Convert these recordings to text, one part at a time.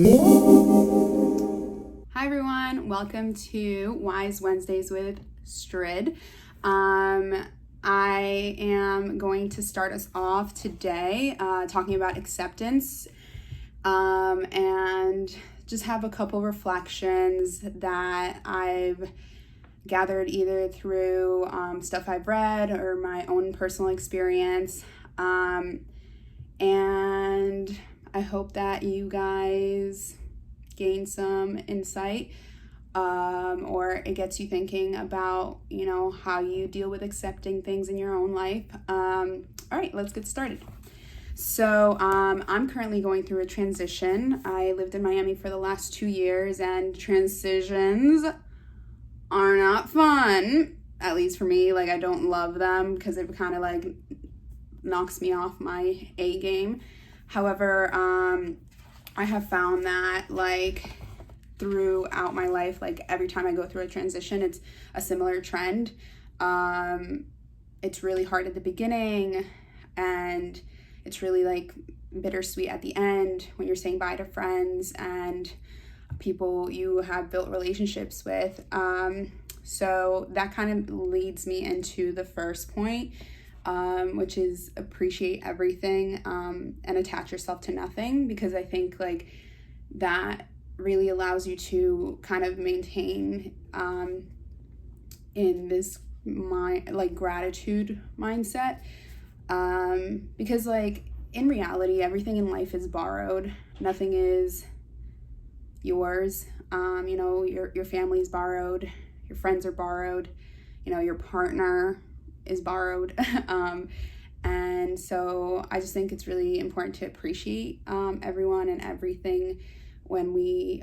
Hi everyone, welcome to Wise Wednesdays with Strid. I am going to start us off today talking about acceptance and just have a couple reflections that I've gathered either through stuff I've read or my own personal experience. And I hope that you guys gain some insight or it gets you thinking about, how you deal with accepting things in your own life. All right, let's get started. So I'm currently going through a transition. I lived in Miami for the last 2 years, and transitions are not fun, at least for me. Like, I don't love them because it kind of like knocks me off my A game. However, I have found that like throughout my life, like every time I go through a transition, it's a similar trend. It's really hard at the beginning, and it's really like bittersweet at the end when you're saying bye to friends and people you have built relationships with. So that kind of leads me into the first point, which is appreciate everything and attach yourself to nothing, because I think like that really allows you to kind of maintain in this gratitude mindset, because like in reality everything in life is borrowed. Nothing is yours. Your family's borrowed, your friends are borrowed, your partner is borrowed. And so I just think it's really important to appreciate everyone and everything when we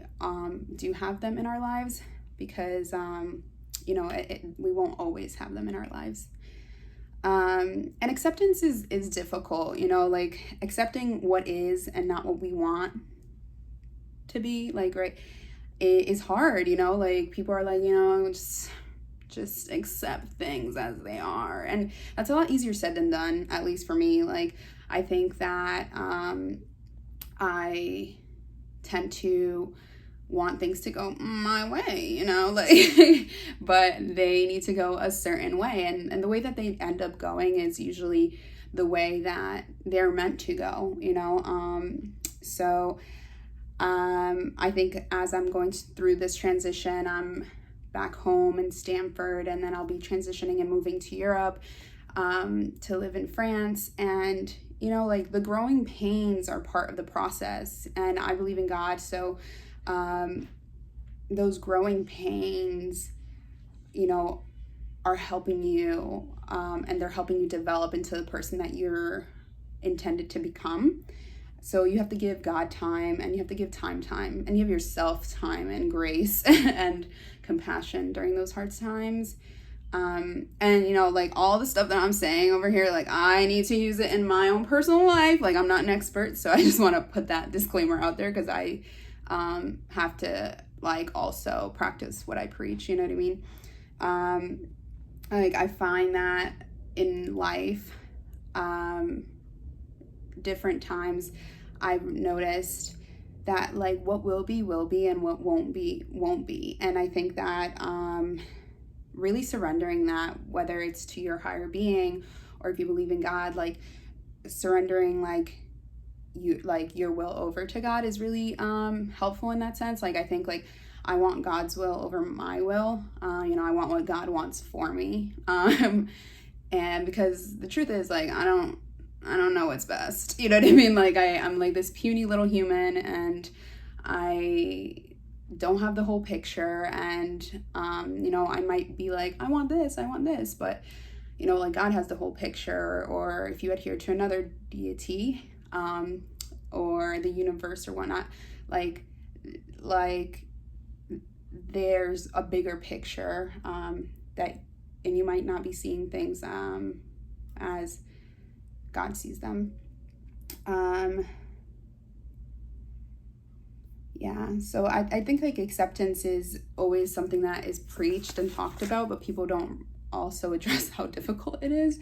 do have them in our lives, because we won't always have them in our lives. And acceptance is difficult, like accepting what is and not what we want to be, like, right, it is hard. Like people are like, just accept things as they are, and that's a lot easier said than done, at least for me. Like I think that I tend to want things to go my way, like but they need to go a certain way, and the way that they end up going is usually the way that they're meant to go. So I think as I'm going through this transition, I'm back home in Stanford, and then I'll be transitioning and moving to Europe to live in France. And like the growing pains are part of the process, and I believe in God, so those growing pains are helping you, and they're helping you develop into the person that you're intended to become. So you have to give God time, and you have to give time, and you have yourself time and grace and compassion during those hard times. And like all the stuff that I'm saying over here, like I need to use it in my own personal life. Like I'm not an expert, so I just want to put that disclaimer out there, because I have to like also practice what I preach, you know what I mean? Like I find that in life, different times I've noticed that like what will be, and what won't be. And I think that really surrendering that, whether it's to your higher being or if you believe in God, like surrendering like your will over to God is really helpful in that sense. Like I think like I want God's will over my will. I want what God wants for me. And because the truth is like I don't know what's best. You know what I mean? Like I'm like this puny little human, and I don't have the whole picture. And I might be like, I want this, but like God has the whole picture. Or if you adhere to another deity, or the universe or whatnot, like there's a bigger picture that, and you might not be seeing things as God sees them. So I think like acceptance is always something that is preached and talked about, but people don't also address how difficult it is.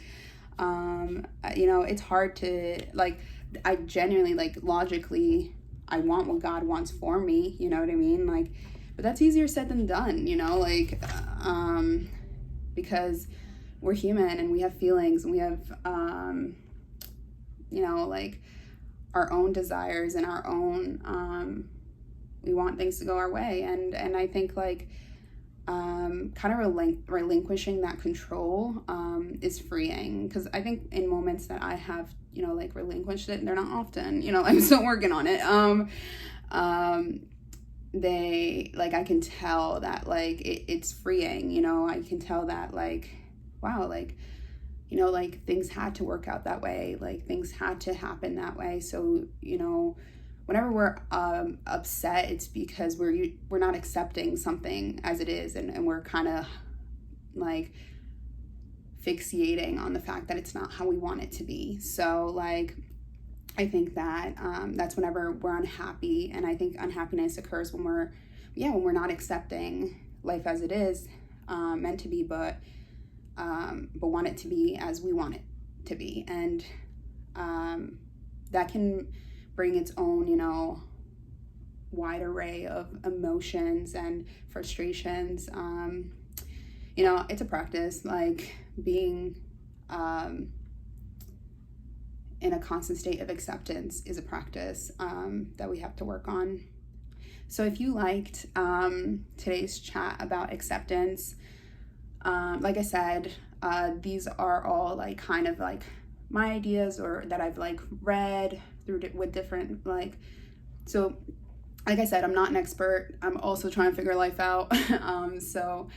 It's hard to like, I genuinely, like, logically, I want what God wants for me, you know what I mean? Like, but that's easier said than done, you know, like, because we're human and we have feelings and we have, you know, like our own desires and our own, we want things to go our way. And I think like, kind of relinquishing that control, is freeing. Cause I think in moments that I have, you know, like relinquished it, they're not often, you know, I'm still working on it. They, like, I can tell that like it's freeing, you know, I can tell that like, wow, like, you know, like things had to work out that way, like things had to happen that way. So, you know, whenever we're upset, it's because we're not accepting something as it is, and we're kind of like fixating on the fact that it's not how we want it to be. So like, I think that that's whenever we're unhappy, and I think unhappiness occurs when we're not accepting life as it is, meant to be, but want it to be as we want it to be. And that can bring its own, you know, wide array of emotions and frustrations. You know, it's a practice, like being in a constant state of acceptance is a practice that we have to work on. So if you liked today's chat about acceptance, like I said, these are all like kind of like my ideas, or that I've like read through with different, like, so like I said, I'm not an expert. I'm also trying to figure life out. So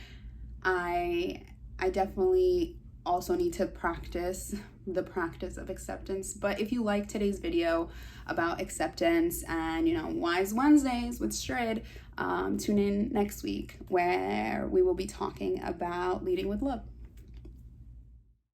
I definitely also need to practice the practice of acceptance. But if you like today's video about acceptance and, you know, Wise Wednesdays with Strid, tune in next week where we will be talking about leading with love.